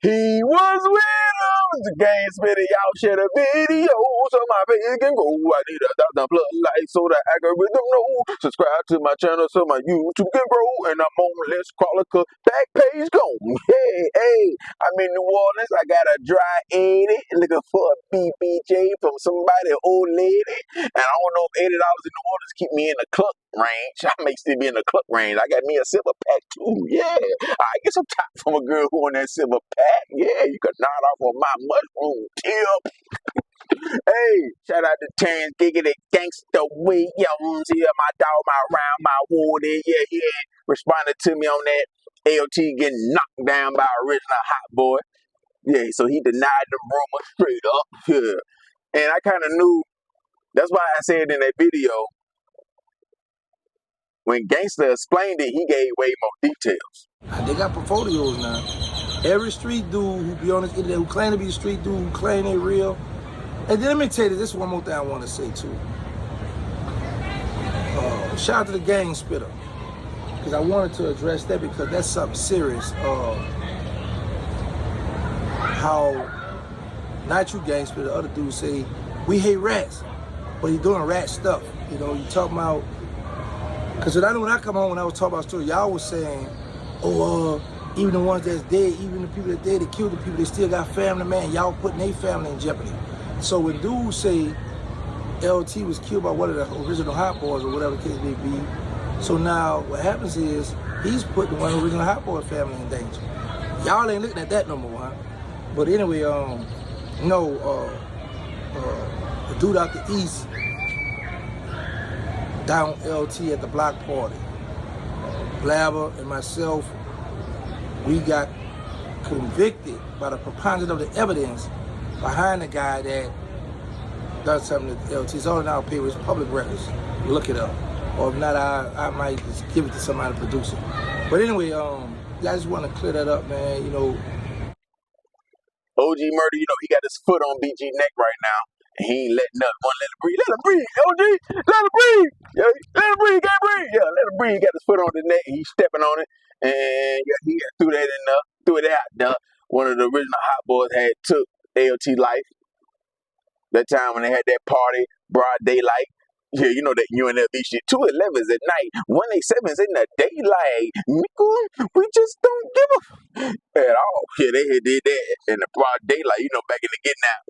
He was with us, the game spitter. Y'all share the video so my page can grow. I need 1,000 plus likes so the algorithm know. Subscribe to my channel so my YouTube can grow. And I'm on Let's Crawl cause back page gone. Hey, I'm in New Orleans. I got a dry 80 looking for a BBJ from somebody old lady. And I don't know if $80 in New Orleans keep me in the club range. I may still be in the club range. I got me a silver pack too. Yeah. I get some top from a girl who on that silver pack. Yeah, you can nod off on my mushroom tip. Hey, shout out to Terrance Gangsta. We young here, my dog, my round, my woody. Yeah. Responded to me on that LT getting knocked down by original hot boy. Yeah, so he denied the rumor straight up. Yeah. And I kind of knew, that's why I said in that video, when Gangsta explained it, he gave way more details. They got portfolios now. Every street dude who be on this internet, who claim to be a street dude, who claim they real. And then let me tell you this one more thing I want to say too. Shout out to the gang spitter. Because I wanted to address that because that's something serious. How, not you gang spitter, other dudes say, we hate rats. But you're doing rat stuff. You know, you talking about, because when I come home and I was talking about story, y'all was saying, even the ones that's dead, even the people that dead, they killed the people, they still got family, man. Y'all putting their family in jeopardy. So when dudes say LT was killed by one of the original Hot Boys or whatever the case may be, so now what happens is he's putting one of the original Hot Boy family in danger. Y'all ain't looking at that no more, huh? But anyway, the dude out the east down LT at the block party, Blabber and myself, we got convicted by the preponderance of the evidence behind the guy that does something to LT. It's all in our paper, it's public records. Look it up. Or if not, I might just give it to somebody to produce it. But anyway, I just want to clear that up, man. You know, OG Murder, you know, he got his foot on BG neck right now. And he ain't letting up. Want to let him breathe. Let him breathe. OG, let him breathe. Yeah, let him breathe. Can't breathe. Yeah, let him breathe. He got his foot on the neck. He's stepping on it. And yeah, he threw that in there. Threw it out there. One of the original Hot Boys had took ALT life. That time when they had that party, broad daylight. Yeah, you know that UNLV shit. 211s at night, 187s in the daylight. Nigga, we just don't give a at all. Yeah, they had did that in the broad daylight. You know, back in the getting out.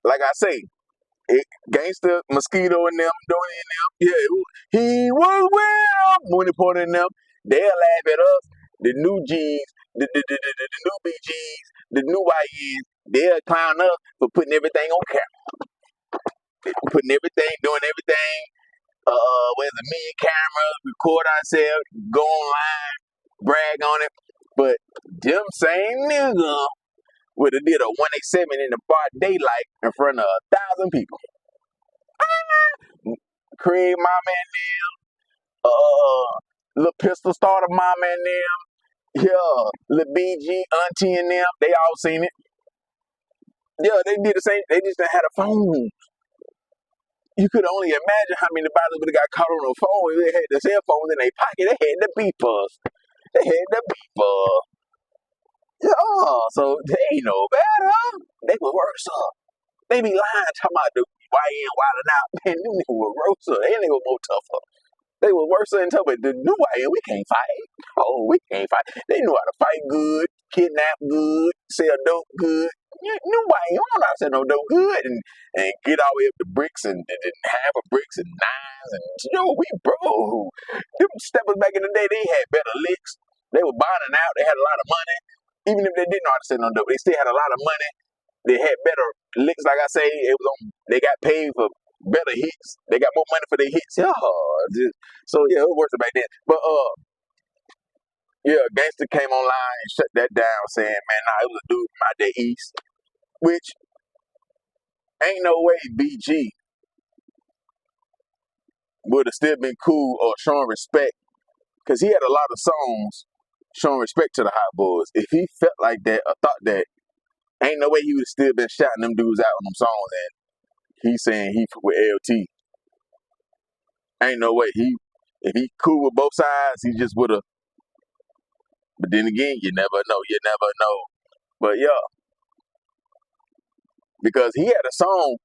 Like I say, Gangsta, Mosquito, and them doing it in them. Yeah, he was with them when he put in them. They'll laugh at us. The new G's, the new BGs, the new YNs. They'll clown us for putting everything on camera. Putting everything, doing everything. With a million cameras, record ourselves, go online, brag on it. But them same nigga would have did a 187 in the broad daylight in front of 1,000 people. Craig, mama and them, little pistol starter mama and them, yeah, little BG, auntie and them, they all seen it. Yeah, they did the same, they just done had a phone. You could only imagine how many bodies would have got caught on the phone. They had the cell phones in their pocket, they had the beepers. They had the beeper. Yeah, so they ain't no better. They were worse up. They be lying talking about the YN wilding out. Man, them niggas were worse up. They were more tougher. They were worse than tougher. The new YN, we can't fight. Oh, we can't fight. They knew how to fight good, kidnap good, sell dope good. New YN, you don't know how to sell no dope good and get all the way up to bricks and half of bricks and nines. And we bro. Them steppers back in the day, they had better licks. They were bonding out. They had a lot of money. Even if they didn't know how to sell no dope, they still had a lot of money. They had better licks, like I say. They got paid for better hits. They got more money for their hits. Yeah, so yeah, it was worse back then. But yeah, Gangsta came online and shut that down, saying, "Man, nah, it was a dude from out there east," which ain't no way BG would have still been cool or showing respect, because he had a lot of songs showing respect to the Hot Boys. If he felt like that or thought that, ain't no way he would have still been shouting them dudes out on them songs. And he's saying he with LT. Ain't no way. If he cool with both sides, he just would have. But then again, you never know. You never know. But yeah, because he had a song,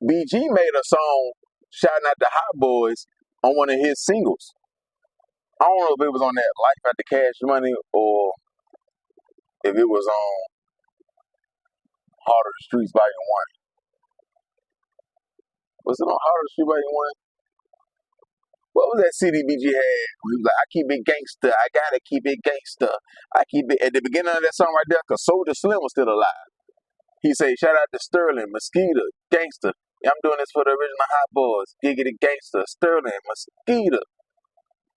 BG made a song shouting out the Hot Boys on one of his singles. I don't know if it was on that Life After Cash Money or if it was on Harder Streets Volume 1. Was it on Harder Streets Volume 1? What was that CD BG had? He was like, I keep it gangster. I gotta keep it gangster. I keep it. At the beginning of that song right there, because Soulja Slim was still alive. He said, shout out to Sterling, Mosquito, Gangster. Yeah, I'm doing this for the original Hot Boys. Giggity Gangster, Sterling, Mosquito.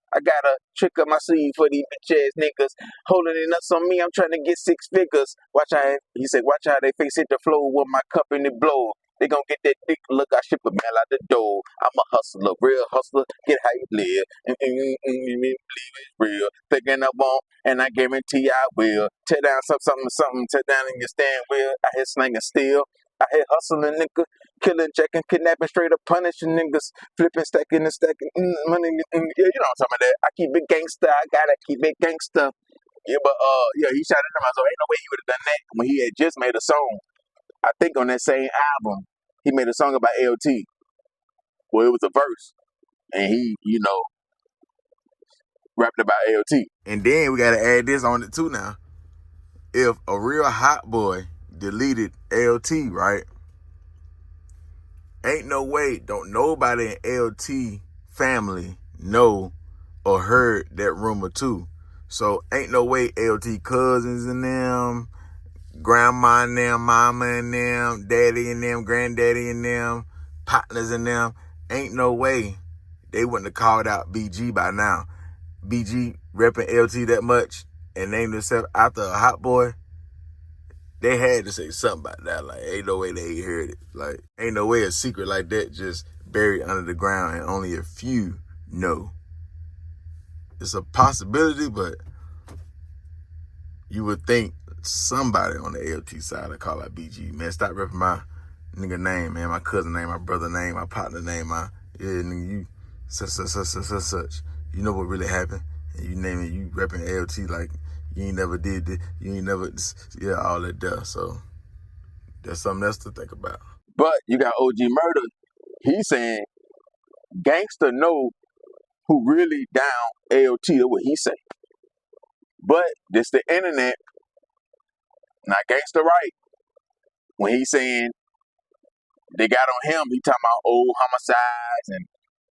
I got a trick up my sleeve for these bitch ass niggas. Holding it nuts on me, I'm trying to get 6 figures. He said, watch how they face hit the floor with my cup and it blow. They gon' get that dick, look, I ship a mail out the door. I'm a hustler, real hustler, get how you live. Believe it's real. Thinking I won't, and I guarantee I will. Tear down something, tear down in your stand wheel. I hit slinging steel. I hit hustling, nigga. Killing, jacking, kidnapping, straight up punishing niggas. Flipping, stacking, and stacking money. Yeah, you know what I'm talking about that. I keep it gangster. I gotta keep it gangster. Yeah, but yeah, he shouted him out. So ain't no way he would have done that when he had just made a song. I think on that same album, he made a song about LT. Well, it was a verse, and he, rapped about LT. And then we gotta add this on it too now. If a real hot boy deleted LT, right? Ain't no way, don't nobody in LT family know or heard that rumor too. So ain't no way LT cousins and them, grandma and them, mama and them, daddy and them, granddaddy and them, partners and them, ain't no way they wouldn't have called out BG by now. BG repping LT that much and named themselves after a hot boy. They had to say something about that. Like, ain't no way they heard it. Like, ain't no way a secret like that just buried under the ground and only a few know. It's a possibility, but you would think somebody on the LT side would call out BG. Man, stop repping my nigga name, man. My cousin name, my brother name, my partner name. Nigga, you such. You know what really happened? And you naming, you repping LT like you ain't never did this. You ain't never, yeah, all that there. So that's something else to think about. But you got OG Murder. He's saying gangster know who really down AOT. That's what he say. But this the internet, not gangster right. When he's saying they got on him, he talking about old homicides and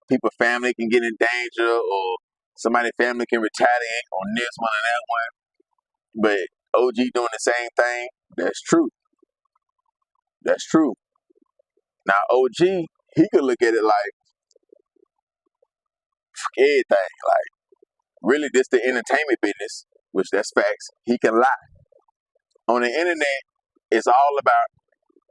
people's family can get in danger or somebody's family can retaliate on this one and that one. But OG doing the same thing. That's true. That's true. Now OG, he could look at it like everything. Like, really, this the entertainment business, which that's facts. He can lie. On the internet, it's all about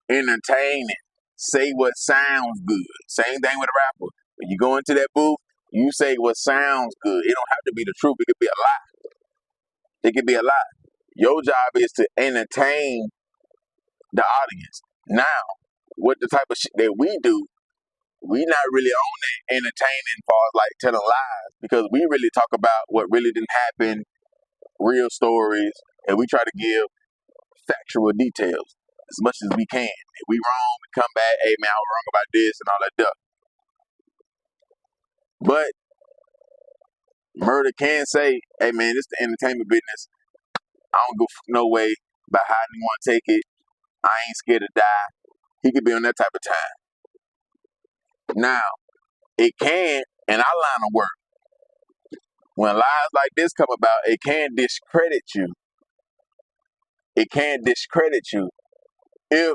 entertaining. Say what sounds good. Same thing with a rapper. When you go into that booth, you say what sounds good. It don't have to be the truth. It could be a lie. It could be a lie. Your job is to entertain the audience. Now, what the type of shit that we do, we not really on that entertaining as far as like telling lies, because we really talk about what really didn't happen, real stories, and we try to give factual details as much as we can. If we wrong, we come back, hey man, I was wrong about this and all that stuff. But Murder can say, hey man, this the entertainment business. I don't go no way about how you want to take it. I ain't scared to die. He could be on that type of time. Now, it can, in our line of work, when lies like this come about, it can discredit you. It can discredit you if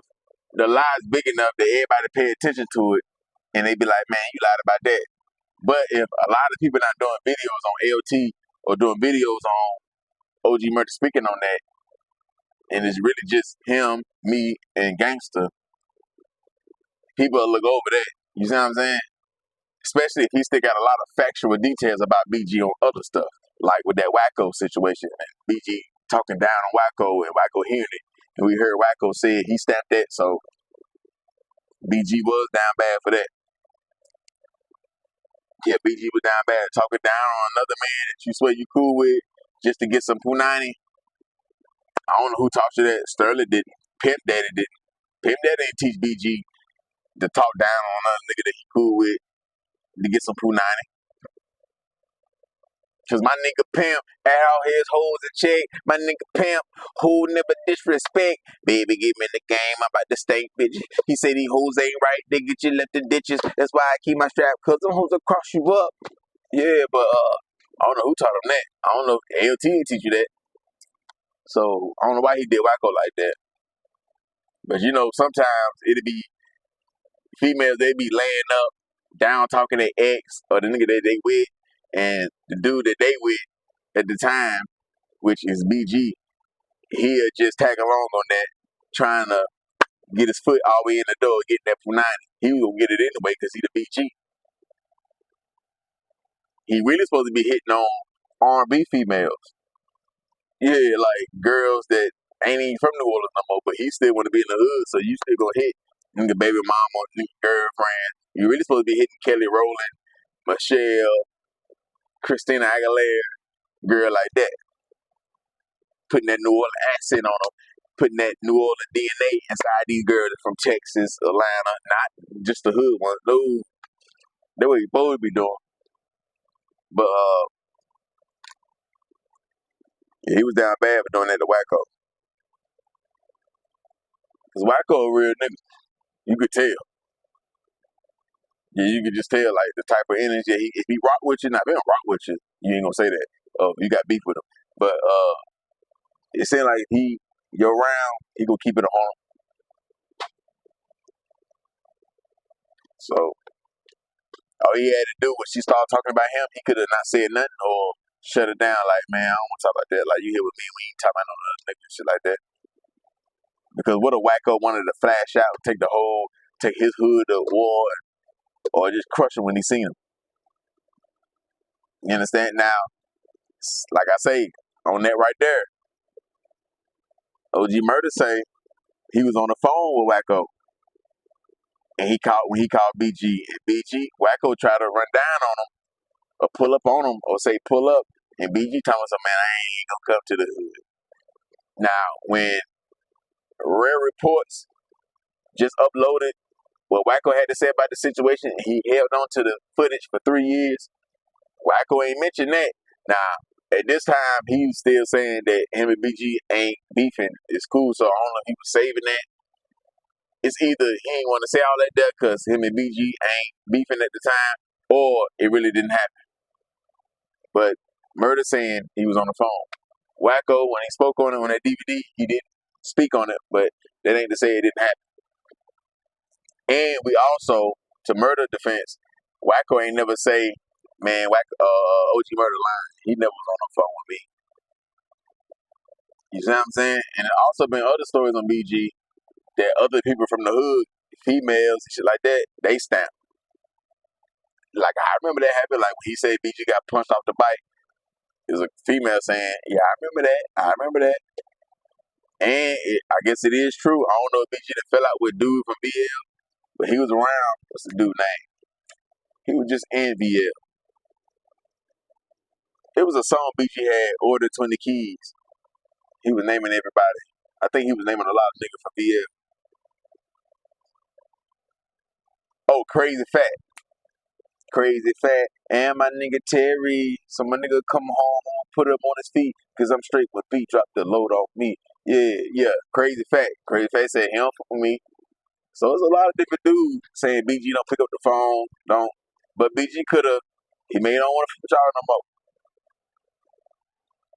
the lie is big enough that everybody pay attention to it and they be like, man, you lied about that. But if a lot of people not doing videos on LT or doing videos on OG Murder speaking on that, and it's really just him, me, and Gangsta, people will look over that. You see what I'm saying? Especially if he still got a lot of factual details about BG on other stuff, like with that Wacko situation. And BG talking down on Wacko and Wacko hearing it. And we heard Wacko say he stamped that, so BG was down bad for that. Yeah, BG was down bad, talking down on another man that you swear you cool with just to get some punani. I don't know who taught you that. Sterling didn't. Pimp Daddy didn't. Pimp Daddy didn't teach BG to talk down on a nigga that he cool with to get some Poo 90. Cause my nigga Pimp had all his hoes in check. My nigga Pimp, who never disrespect. Baby, give me the game, I'm about to stink, bitch. He said these hoes ain't right, they get you left in ditches. That's why I keep my strap, cause them hoes will cross you up. Yeah, but I don't know who taught him that. I don't know if ALT didn't teach you that. So I don't know why he did Wacko like that. But you know, sometimes it'll be females, they be laying up, down talking their ex or the nigga that they with, and the dude that they with at the time, which is BG, he'll just tag along on that, trying to get his foot all the way in the door, getting that for 90. He was gonna get it anyway because he the BG. He really supposed to be hitting on R&B females. Yeah, like girls that ain't even from New Orleans no more, but he still want to be in the hood, so you still gonna hit nigga baby mama, nigga girlfriend. You really supposed to be hitting Kelly Rowland, Michelle, Christina Aguilera, girl like that. Putting that New Orleans accent on them, putting that New Orleans DNA inside these girls from Texas, Atlanta, not just the hood ones. Those, that's what you supposed to be doing. But yeah, he was down bad for doing that to Wacko. Cause Wacko a real nigga. You could tell. Yeah, you could just tell like the type of energy if he rock with you, not if he don't rock with you, you ain't gonna say that. You got beef with him. But it seemed like if you're around, he gonna keep it on him. So all he had to do when she started talking about him, he could have not said nothing or shut it down. Like, man, I don't want to talk about that. Like, you here with me, we ain't talking about no other nigga and shit like that. Because what a Wacko wanted to flash out, take his hood to war, or just crush him when he seen him. You understand? Now, like I say, on that right there, OG Murder say he was on the phone with Wacko. And when he called BG, and BG, Wacko tried to run down on him, or pull up on him, or say pull up, and BG told him, man, I ain't gonna come to the hood. Now, when Rare Reports just uploaded what Wacko had to say about the situation, he held on to the footage for 3 years. Wacko ain't mentioned that. Now, at this time, he was still saying that him and BG ain't beefing. It's cool, so I don't know if he was saving that. It's either he ain't want to say all that there because him and BG ain't beefing at the time, or it really didn't happen. But Murder saying he was on the phone. Wacko, when he spoke on it on that DVD, he didn't speak on it, but that ain't to say it didn't happen. And we also, to Murder defense, Wacko ain't never say, man, OG Murder lying. He never was on the phone with me. You see what I'm saying? And there also been other stories on BG that other people from the hood, females and shit like that, they stamp. Like, I remember that happened, like when he said BG got punched off the bike. It was a female saying, yeah, I remember that. And I guess it is true. I don't know if BG that fell out with dude from BL, but he was around. What's the dude's name? He was just in BL. It was a song BG had, Order 20 Keys. He was naming everybody. I think he was naming a lot of niggas from BL. Oh, Crazy Fat. Crazy Fat. And my nigga Terry. So my nigga come home, put up on his feet, because I'm straight with beat, drop the load off me. Yeah. Crazy Fat. Crazy Fat said he don't fuck with me. So there's a lot of different dudes saying BG don't pick up the phone, don't. But BG could have, he may not want to fuck with y'all no more.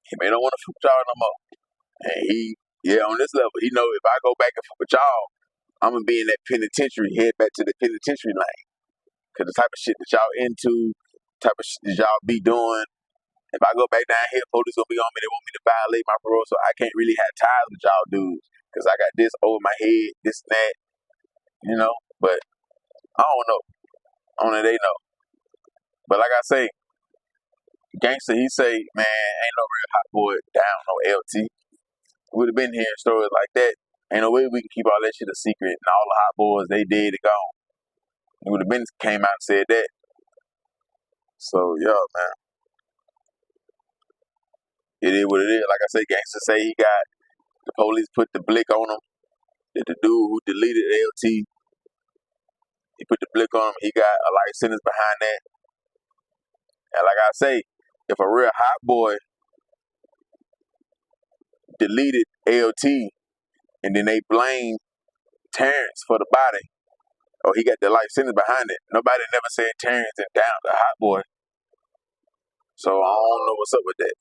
He may not want to fuck with y'all no more. And on this level, he know if I go back and fuck with y'all, I'm going to be in that penitentiary, head back to the penitentiary lane. Because the type of shit that y'all into, type of shit that y'all be doing, if I go back down here, police going to be on me. They want me to violate my parole, so I can't really have ties with y'all dudes. Because I got this over my head, this and that, you know. But I don't know. Only they know. But like I say, Gangsta, he say, man, ain't no real hot boy down, no LT. Would have been hearing stories like that. Ain't no way we can keep all that shit a secret. And all the hot boys, they dead and gone. He would have been came out and said that. So, yeah, man. It is what it is. Like I say, Gangsta say he got The police put the blick on him. The dude who deleted LT, he put the blick on him. He got a life sentence behind that. And like I say, if a real hot boy deleted LT and then they blame Terrance for the body, or he got the life sentence behind it, nobody never said Terrance and down the hot boy. So I don't know what's up with that.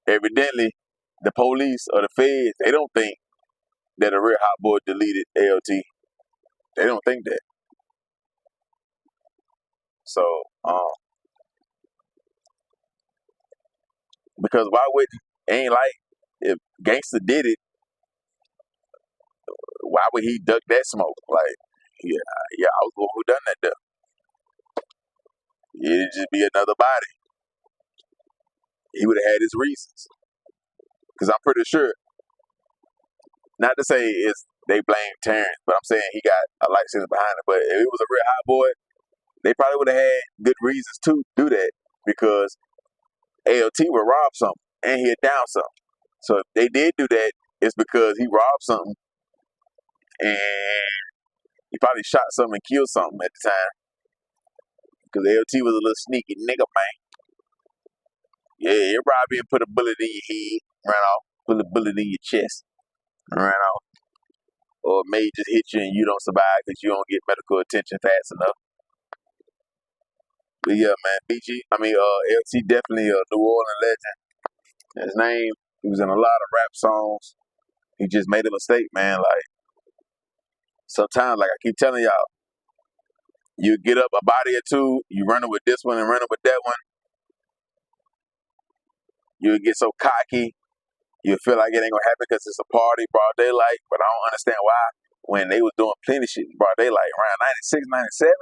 Evidently, the police or the feds, they don't think that a real hot boy deleted LT. They don't think that. So, because why would, ain't like, if Gangsta did it, why would he duck that smoke? Like, yeah, I was the one who done that though. It'd just be another body. He would have had his reasons. Because I'm pretty sure, not to say it's they blame Terrance, but I'm saying he got a life sentence behind it. But if it was a real hot boy, they probably would have had good reasons to do that, because ALT would rob something and he'd down something. So if they did do that, it's because he robbed something and he probably shot something and killed something at the time. Because ALT was a little sneaky nigga, man. Yeah, you robbed me and put a bullet in your head, ran off, put a bullet in your chest, ran off. Or may just hit you and you don't survive because you don't get medical attention fast enough. But yeah, man, LT definitely a New Orleans legend. His name, he was in a lot of rap songs. He just made a mistake, man. Like, sometimes, like I keep telling y'all, you get up a body or two, you running with this one and running with that one. You get so cocky, you feel like it ain't gonna happen because it's a party, broad daylight. But I don't understand why when they was doing plenty shit in broad daylight around 96, 97.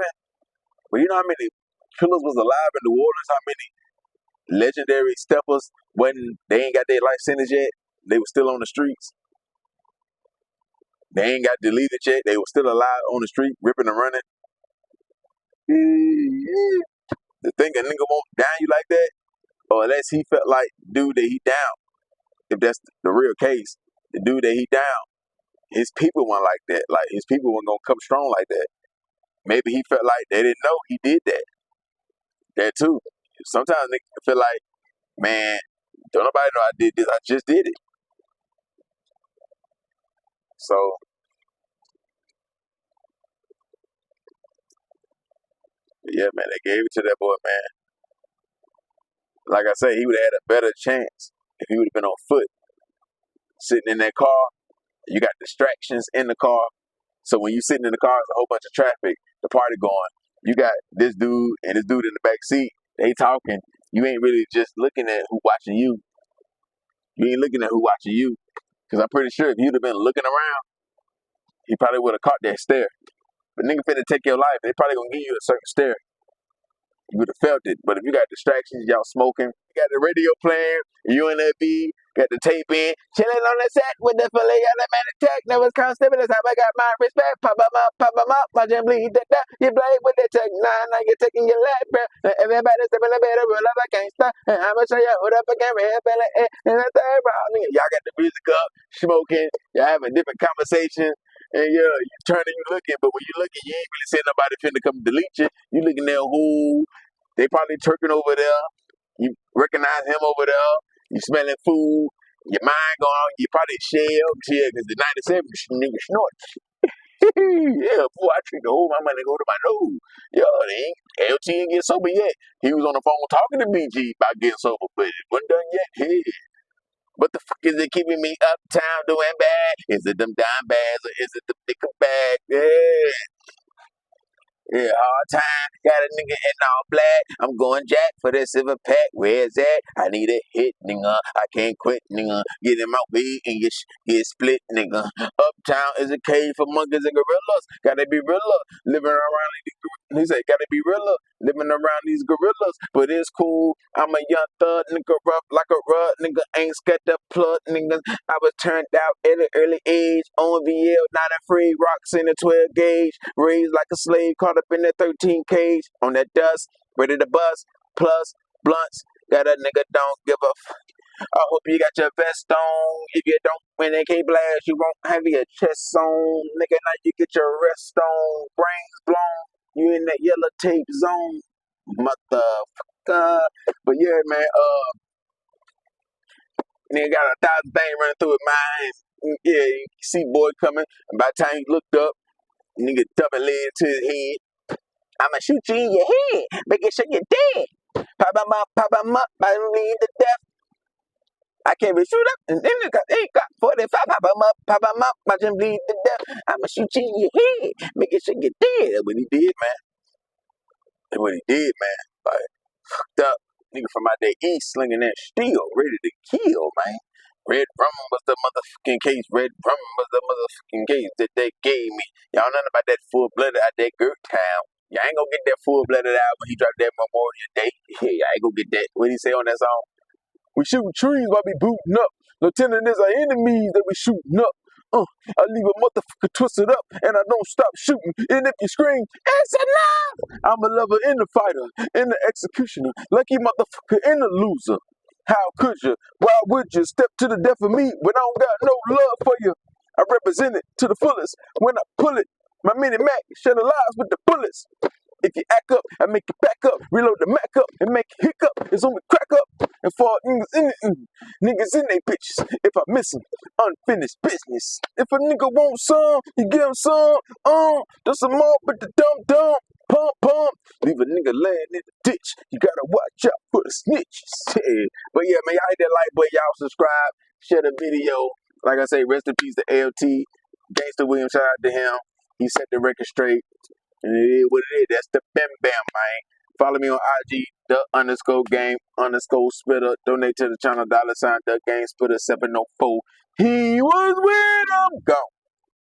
But you know how many killers was alive in New Orleans? How many legendary steppers when they ain't got their life sentence yet? They were still on the streets. They ain't got deleted yet. They were still alive on the street, ripping and running. To think a nigga won't down you like that, or unless he felt like dude that he down, if that's the real case, the dude that he down, his people weren't like that. Like, his people weren't gonna come strong like that. Maybe he felt like they didn't know he did that. That too. Sometimes niggas feel like, man, don't nobody know I did this. I just did it. So, yeah, man, they gave it to that boy, man. Like I say, he would have had a better chance if he would have been on foot, sitting in that car. You got distractions in the car. So when you sitting in the car, there's a whole bunch of traffic, the party going. You got this dude and this dude in the back seat. They talking. You ain't really just looking at who watching you. You ain't looking at who watching you. Because I'm pretty sure if you'd have been looking around, he probably would have caught that stare. But nigga finna take your life. They probably gonna give you a certain stare. You would have felt it. But if you got distractions, y'all smoking, you got the radio playing, you in that beat, got the tape in, chilling on the set with the fully automatic tech. Never constant, that's how I got my respect. Pop 'em up, my jam bleed that. You play with the tech, now you're taking your left breath. Everybody's stepping a better rule of a gangsta. And I'ma show you who the fuck can rap and the third round. Y'all got the music up, smoking, y'all having different conversations. And yeah, you turning, you looking, but when you looking, you ain't really seeing nobody finna come delete you. You looking at who, they probably turking over there. You recognize him over there. You smelling food. Your mind going, you probably shell, because the 97 nigga snort. Yeah, boy, I treat the whole my money go to my nose. Yo, LT ain't get sober yet. He was on the phone talking to BG about getting sober, but it wasn't done yet. Hey. What the fuck is it keeping me uptown doing bad? Is it them dime bags or is it the liquor bag? Yeah, hard time. Got a nigga in all black. I'm going jack for that silver pack. Where's that? I need a hit, nigga. I can't quit, nigga. Get in my way and get split, nigga. Uptown is a cave for monkeys and gorillas. Gotta be realer. Living around these, he said, gotta be realer. Living around these gorillas. But it's cool. I'm a young thug, nigga, rough like a rug, nigga. Ain't scared to plug, nigga. I was turned out at an early age. On VL, not afraid. Rocks in a 12 gauge. Raised like a slave, caught up in that 13 cage. On that dust, ready to bust. Plus, blunts. Got a nigga don't give a I hope you got your vest on. If you don't, when they can't blast, you won't have your chest on. Nigga, now you get your rest on. Brains blown. You in that yellow tape zone. Motherfucker. But yeah, man, nigga got 1,000 things running through his mind. Yeah, you see boy coming. And by the time he looked up, nigga double leg to his head. I'ma shoot you in your head, making sure you're dead. Pop 'em up, I lead to death. I can't be shoot up, and then they got 45. Pop 'em up, watch him bleed to death. I'ma shoot you in your head, making sure you're dead. That's what he did, man. That's what he did, man. Like, fucked up. Nigga from out there east slinging that steel, ready to kill, man. Red rum was the motherfucking case. Red rum was the motherfucking case that they gave me. Y'all know about that full-blooded out that Gert town. Y'all ain't gonna get that full-blooded out when he dropped that Memorial Day. Yeah, y'all ain't gonna get that. What he say on that song? We shooting trees while we booting up. Lieutenant is our enemies that we shooting up. I leave a motherfucker twisted up and I don't stop shooting. And if you scream, it's enough! I'm a lover and a fighter and the executioner. Lucky motherfucker and a loser. How could you? Why would you step to the death of me when I don't got no love for you? I represent it to the fullest. When I pull it, my mini Mac share the lives with the bullets. If you act up, I make you back up, reload the Mac up, and make you hiccup. It's only crack up, and fall niggas in they bitches. If I miss them, unfinished business. If a nigga want some, you give him some. There's some more, but the dumb, pump. Leave a nigga laying in the ditch. You gotta watch out for the snitches. Yeah. But yeah, man, y'all hit that like button, y'all subscribe, share the video. Like I say, rest in peace to LT. Gangsta Williams, shout out to him. He set the record straight. And it is what it is. That's the bam bam, man. Follow me on IG, the_game_spitter. Donate to the channel, $, the Game Spitter 704. He was with him.